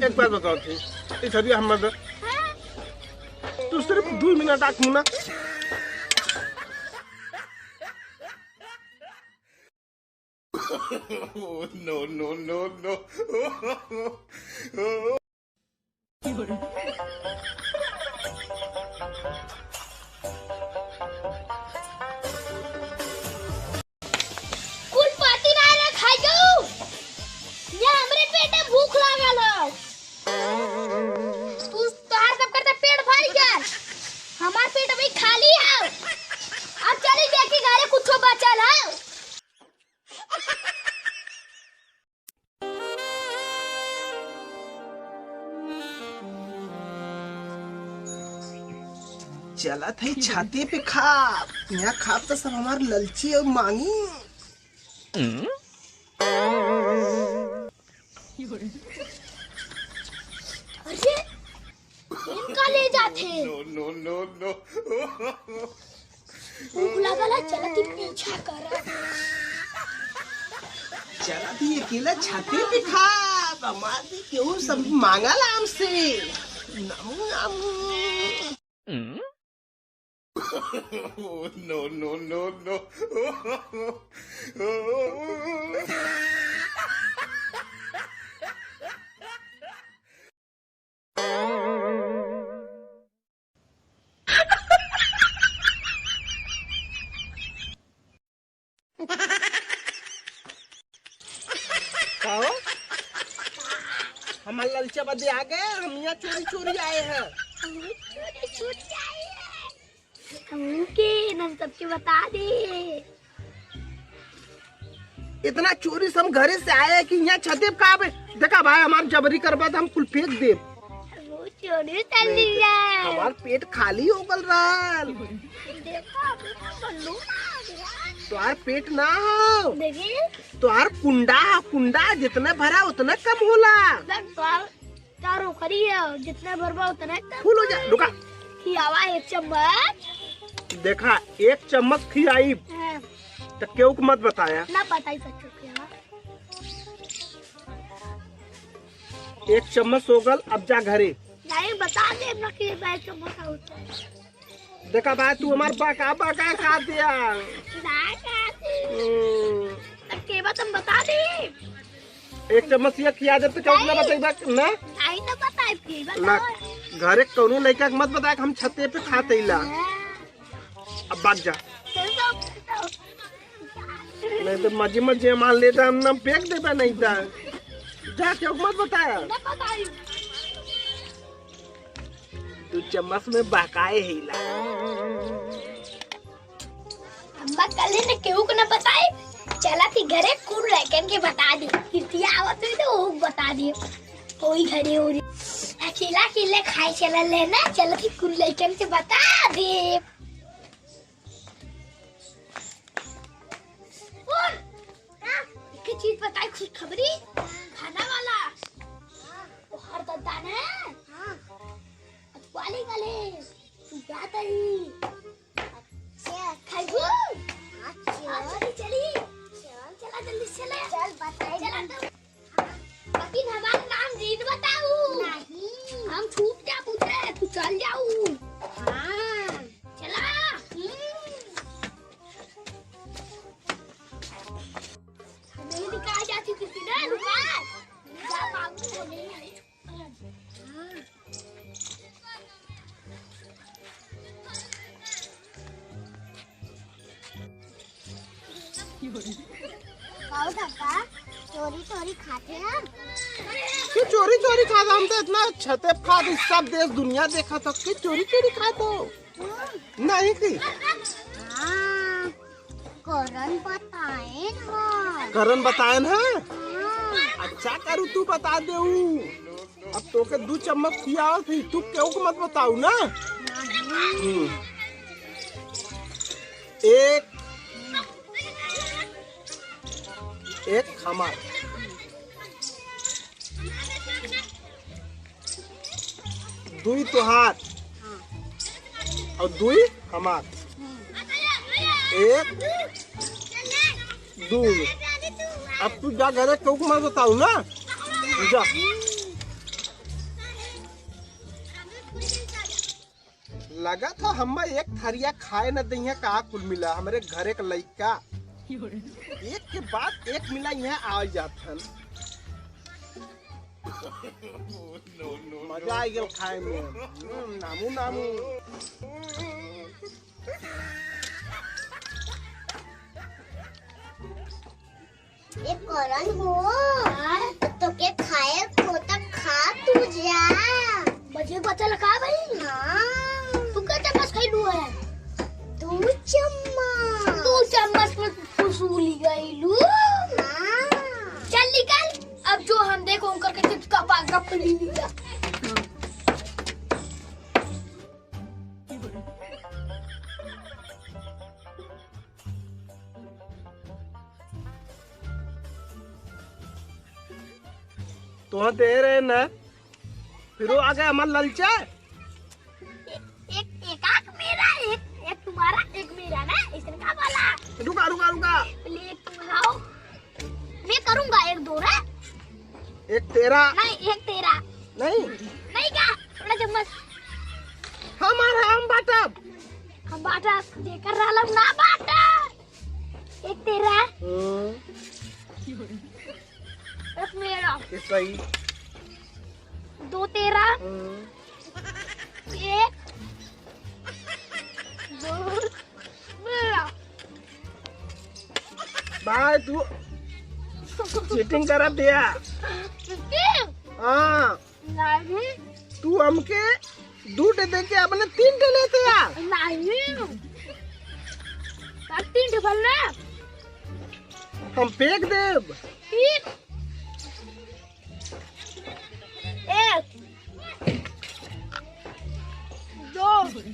एक बात बताओ थी इधर हम तू सिर्फ 2 मिनट आख मुना नो नो नो नो हमार पेट अभी खाली है। अब चली देखी घरे कुछ बचल है। चला था छाते पे खा यहाँ खा तो सब हमार ललची और मांगी इनका ले जाते नो नो नो नो भूख लगल है। चला कि पीछा कर चला थी अकेला छाते पे खा हमारी क्यों सब मांगा ला हमसे नो नो नो नो हमारे ललचा बदे आ गए। हम यहाँ चोरी चोरी आए हैं। हमके न सबके बता दे। इतना चोरी से हम घरे से आए कि यहाँ छते का देखा भाई हमार जबरी करबा तो हम कुल फेंक दे। वो चोरी कर लिया हमार पेट खाली हो गल रहा। तुहार पेट ना हो तुहार कुंडा जितना भरा उतना कम होला। चारों करी है जितना भरवा उतना कम फुल हो जा। रुका खियावा 1 चम्मच। देखा 1 चम्मच खियाई तो क्यों मत बताया ना पता ही सच्चो खियावा 1 चम्मच हो गल। अब जा घरे नहीं बता दे ना कि 2 चम्मच होता है। देखा भाई तू हमार बाका खा दिया केवा तुम बता दे 1 चम्मच ये खिया दे तो क्यों ना बताइबा ना नहीं ना बताए फिर ना घरे कौनो लड़का मत बताए हम छते पे खाते ला। अब भाग जा नहीं तो मजे मान लेता हम ना फेंक देता नहीं था। जा क्यों मत बताया 2 चम्मच में बकाए हिला। अम्मा कल ने क्यों को ना बताए। चला थी घरे कुल लड़कन के बता दी कितिया आवत हुई तो वो बता दिए कोई घरे हो रही अकेला अकेले खाए चला लेना। चला थी कुल लड़कन के बता दे। और एक चीज बताई खुशखबरी खाना वाला वो हर दादा ने वाले गले तू बात आई खाइबू। चली चला जल्दी चल बताए लेकिन हमारा नाम जीत बताऊ नहीं हम छूट क्या पूछ रहे हैं। तू चल जाऊ हाँ चला नहीं निकाल जाती किसी ने रुका जा बाबू नहीं आई चोरी खाते हैं। क्यों चोरी खाता हम तो इतना छते खा सब देश दुनिया देखा था कि चोरी खा दो नहीं थी। करण बताए ना अच्छा करू तू बता दे। अब तो के 2 चम्मच खिया थी तू क्यों को मत बताऊ ना। एक हमार 2 तुहार और 2 हमार 1 2। अब तू जा घरे क्यों को मत बताऊ ना जा लगा था हम एक थरिया खाए न दही का कुल मिला हमारे घरे का लइका एक के बाद एक मिला यहाँ आ जाथन। मजा आई गया खाए में। नामू नामू ये करण हो तो के खाए को तक खा तू जा मुझे पता लगा भाई। हाँ तू क्या चम्मच खाई लू है? 2 चम्मच में फुसूली गई लू। हाँ चल निकल अब जो हम देखो करके चिपका पाका पड़ी लिया। तो दे रहे न फिर वो आगे हमार ललचा एक आंख मेरा एक तुम्हारा एक मेरा ना इसने क्या बोला? रुका रुका रुका पहले एक तुम खाओ मैं करूंगा 1 2 ना एक तेरा नहीं एक तेरा नहीं क्या थोड़ा चम्मच हमारा हम बाटा देकर रहा ना बाटा एक तेरा एक मेरा सही 2 तेरा 1 2 मेरा। भाई तू चीटिंग कर दिया। हाँ नहीं तू हमके 2 दे के अपने 3 लेते यार। नहीं 3 बोलना हम फेंक देब। 1 2 3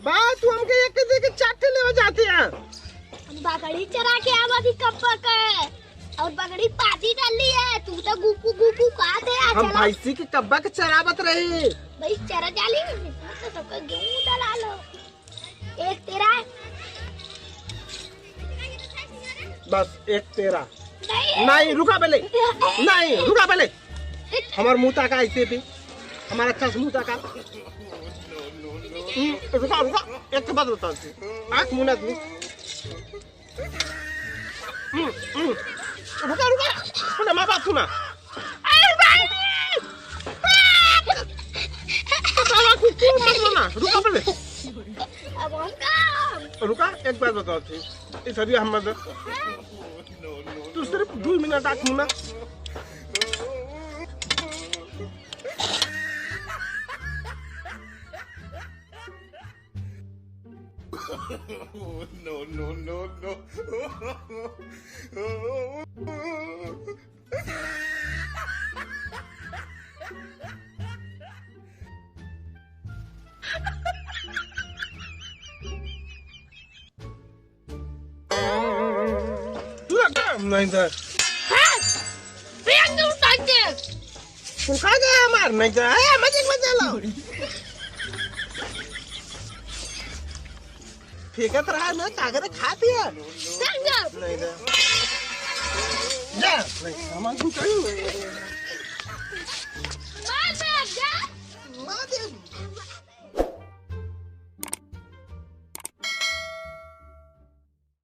भाई तू हमके एक दे के 4 ले हो जाते हैं। हम बकरी चरा के आवा थी कब है और बकरी पाती डाली है तू तो गुपू गुपू कहा थे। हम भैंसी के कब्बा के चरावत रहे भाई चरा डाली तो सबका गेहूं डाला लो। एक तेरा बस एक तेरा नहीं रुका पहले नहीं रुका पहले हमार मुंह ताका ऐसे भी हमारा अच्छा से मुंह ताका रुका रुका एक के बाद बता आँख मुना तू रुका रुका सुना माँ बात सुना रुका पहले रुका एक बार बताओ थी इस हरिया हम तू सिर्फ 2 मिनट आँख मुना no. नहीं था खा गया हमार नहीं था मजे मजा लो फेंकत रहा ना कागज खा दिया नहीं था जा नहीं सामान तू चाहिए